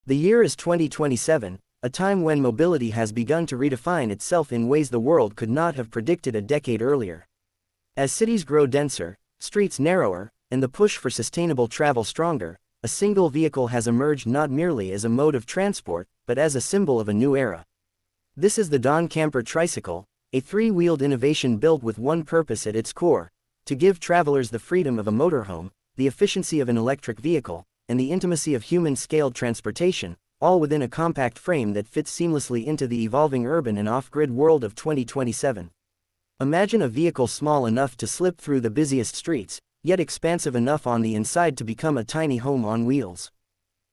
The year is 2027, a time when mobility has begun to redefine itself in ways the world could not have predicted a decade earlier. As cities grow denser, streets narrower, and the push for sustainable travel stronger, a single vehicle has emerged not merely as a mode of transport, but as a symbol of a new era. This is the Don Camper Tricycle, a three-wheeled innovation built with one purpose at its core: to give travelers the freedom of a motorhome, the efficiency of an electric vehicle, and the intimacy of human-scaled transportation, all within a compact frame that fits seamlessly into the evolving urban and off-grid world of 2027. Imagine a vehicle small enough to slip through the busiest streets, yet expansive enough on the inside to become a tiny home on wheels.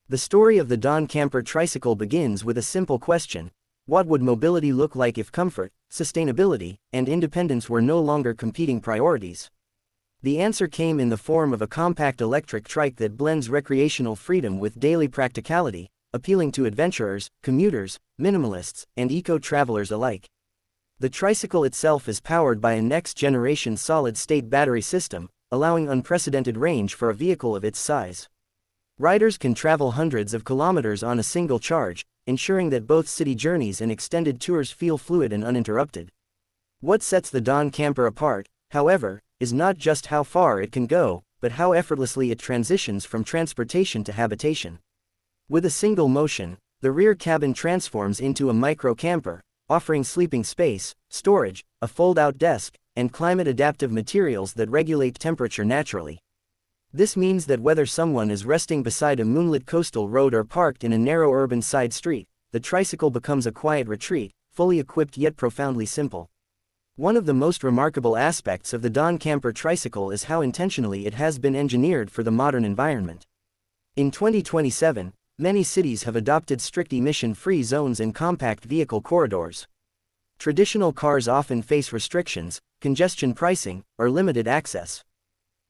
The story of the Don Camper Tricycle begins with a simple question: what would mobility look like if comfort, sustainability, and independence were no longer competing priorities? The answer came in the form of a compact electric trike that blends recreational freedom with daily practicality, appealing to adventurers, commuters, minimalists, and eco-travelers alike. The tricycle itself is powered by a next-generation solid-state battery system, allowing unprecedented range for a vehicle of its size. Riders can travel hundreds of kilometers on a single charge, ensuring that both city journeys and extended tours feel fluid and uninterrupted. What sets the Don Camper apart, however, is not just how far it can go, but how effortlessly it transitions from transportation to habitation. With a single motion, the rear cabin transforms into a micro-camper, offering sleeping space, storage, a fold-out desk, and climate-adaptive materials that regulate temperature naturally. This means that whether someone is resting beside a moonlit coastal road or parked in a narrow urban side street, the tricycle becomes a quiet retreat, fully equipped yet profoundly simple. One of the most remarkable aspects of the Don Camper Tricycle is how intentionally it has been engineered for the modern environment. In 2027, many cities have adopted strict emission-free zones and compact vehicle corridors. Traditional cars often face restrictions, congestion pricing, or limited access.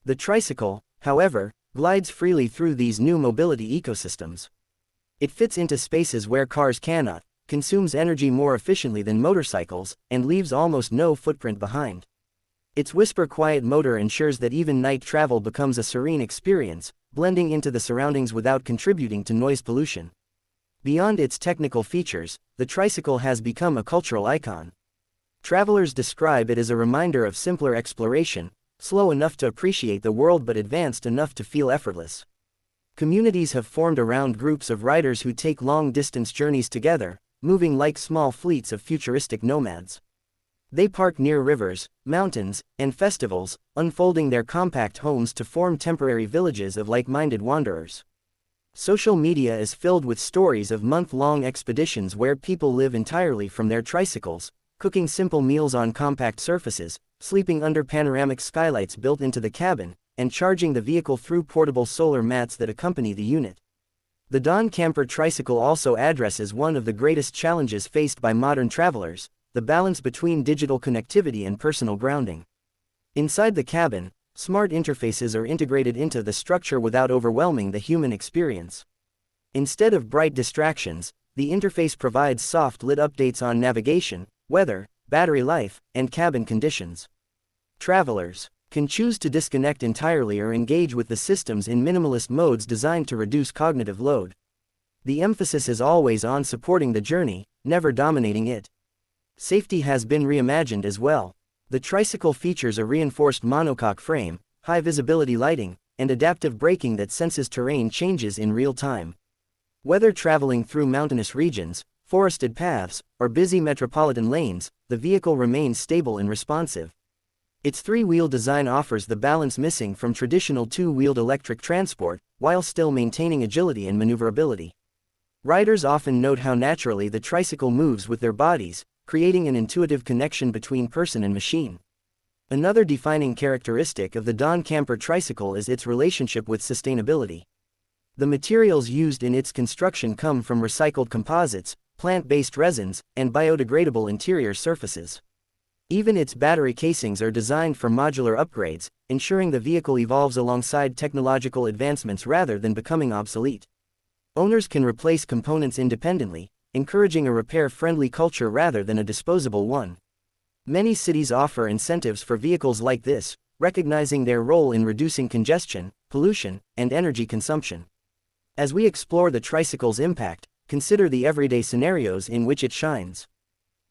The tricycle, however, glides freely through these new mobility ecosystems. It fits into spaces where cars cannot, consumes energy more efficiently than motorcycles, and leaves almost no footprint behind. Its whisper-quiet motor ensures that even night travel becomes a serene experience, blending into the surroundings without contributing to noise pollution. Beyond its technical features, the tricycle has become a cultural icon. Travelers describe it as a reminder of simpler exploration, slow enough to appreciate the world but advanced enough to feel effortless. Communities have formed around groups of riders who take long-distance journeys together, moving like small fleets of futuristic nomads. They park near rivers, mountains, and festivals, unfolding their compact homes to form temporary villages of like-minded wanderers. Social media is filled with stories of month-long expeditions where people live entirely from their tricycles, cooking simple meals on compact surfaces, sleeping under panoramic skylights built into the cabin, and charging the vehicle through portable solar mats that accompany the unit. The Don Camper Tricycle also addresses one of the greatest challenges faced by modern travelers: the balance between digital connectivity and personal grounding. Inside the cabin, smart interfaces are integrated into the structure without overwhelming the human experience. Instead of bright distractions, the interface provides soft-lit updates on navigation, weather, battery life, and cabin conditions. Travelers can choose to disconnect entirely or engage with the systems in minimalist modes designed to reduce cognitive load. The emphasis is always on supporting the journey, never dominating it. Safety has been reimagined as well. The tricycle features a reinforced monocoque frame, high-visibility lighting, and adaptive braking that senses terrain changes in real time. Whether traveling through mountainous regions, forested paths, or busy metropolitan lanes, the vehicle remains stable and responsive. Its three-wheel design offers the balance missing from traditional two-wheeled electric transport, while still maintaining agility and maneuverability. Riders often note how naturally the tricycle moves with their bodies, creating an intuitive connection between person and machine. Another defining characteristic of the Don Camper Tricycle is its relationship with sustainability. The materials used in its construction come from recycled composites, plant-based resins, and biodegradable interior surfaces. Even its battery casings are designed for modular upgrades, ensuring the vehicle evolves alongside technological advancements rather than becoming obsolete. Owners can replace components independently, encouraging a repair-friendly culture rather than a disposable one. Many cities offer incentives for vehicles like this, recognizing their role in reducing congestion, pollution, and energy consumption. As we explore the tricycle's impact, consider the everyday scenarios in which it shines.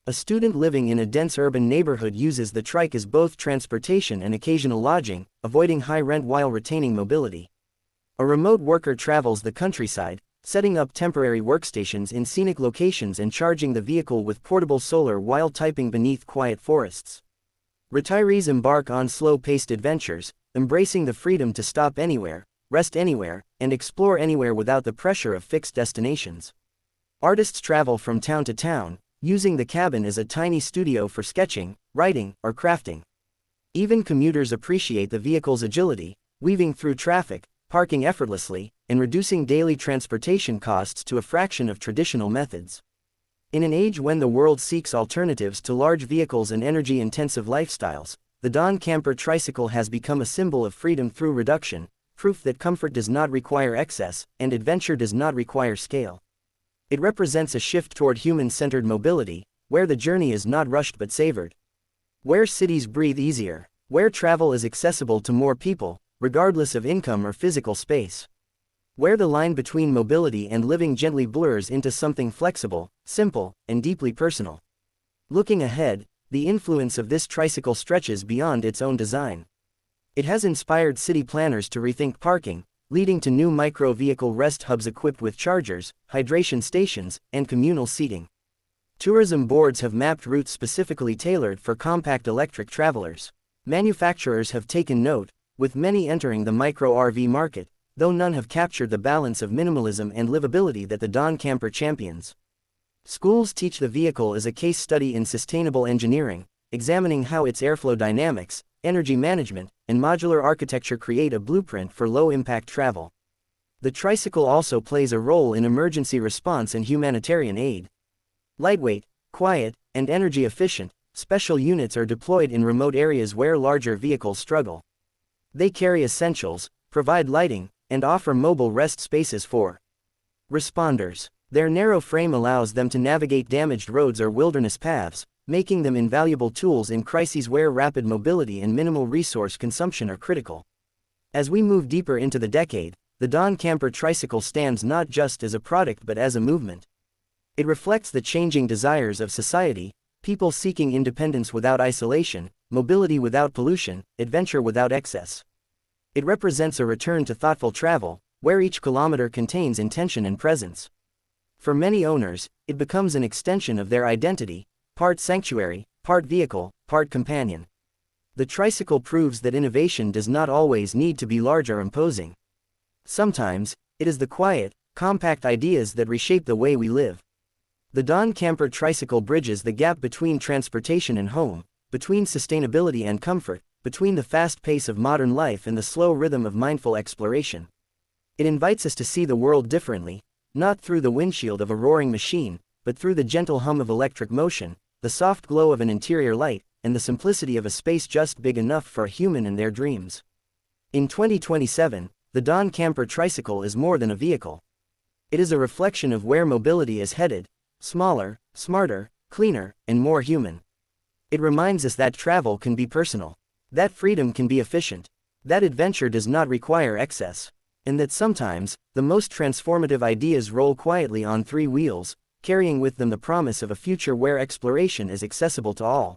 A student living in a dense urban neighborhood uses the trike as both transportation and occasional lodging, avoiding high rent while retaining mobility. A remote worker travels the countryside, setting up temporary workstations in scenic locations and charging the vehicle with portable solar while typing beneath quiet forests. Retirees embark on slow-paced adventures, embracing the freedom to stop anywhere, rest anywhere, and explore anywhere without the pressure of fixed destinations. Artists travel from town to town, using the cabin as a tiny studio for sketching, writing, or crafting. Even commuters appreciate the vehicle's agility, weaving through traffic, parking effortlessly, and reducing daily transportation costs to a fraction of traditional methods. In an age when the world seeks alternatives to large vehicles and energy-intensive lifestyles, the Don Camper Tricycle has become a symbol of freedom through reduction, proof that comfort does not require excess, and adventure does not require scale. It represents a shift toward human-centered mobility, where the journey is not rushed but savored. Where cities breathe easier, where travel is accessible to more people, regardless of income or physical space. Where the line between mobility and living gently blurs into something flexible, simple, and deeply personal. Looking ahead, the influence of this tricycle stretches beyond its own design. It has inspired city planners to rethink parking, leading to new micro-vehicle rest hubs equipped with chargers, hydration stations, and communal seating. Tourism boards have mapped routes specifically tailored for compact electric travelers. Manufacturers have taken note, with many entering the micro-RV market, though none have captured the balance of minimalism and livability that the Don Camper champions. Schools teach the vehicle as a case study in sustainable engineering, examining how its airflow dynamics, energy management, and modular architecture create a blueprint for low-impact travel. The tricycle also plays a role in emergency response and humanitarian aid. Lightweight, quiet, and energy efficient, special units are deployed in remote areas where larger vehicles struggle. They carry essentials, provide lighting, and offer mobile rest spaces for responders. Their narrow frame allows them to navigate damaged roads or wilderness paths, making them invaluable tools in crises where rapid mobility and minimal resource consumption are critical. As we move deeper into the decade, the Don Camper Tricycle stands not just as a product but as a movement. It reflects the changing desires of society, people seeking independence without isolation, mobility without pollution, adventure without excess. It represents a return to thoughtful travel, where each kilometer contains intention and presence. For many owners, it becomes an extension of their identity, part sanctuary, part vehicle, part companion. The tricycle proves that innovation does not always need to be large or imposing. Sometimes, it is the quiet, compact ideas that reshape the way we live. The Don Camper Tricycle bridges the gap between transportation and home, between sustainability and comfort, between the fast pace of modern life and the slow rhythm of mindful exploration. It invites us to see the world differently, not through the windshield of a roaring machine, but through the gentle hum of electric motion, the soft glow of an interior light, and the simplicity of a space just big enough for a human and their dreams. In 2027, the Don Camper Tricycle is more than a vehicle. It is a reflection of where mobility is headed: smaller, smarter, cleaner, and more human. It reminds us that travel can be personal, that freedom can be efficient, that adventure does not require excess, and that sometimes, the most transformative ideas roll quietly on three wheels, carrying with them the promise of a future where exploration is accessible to all.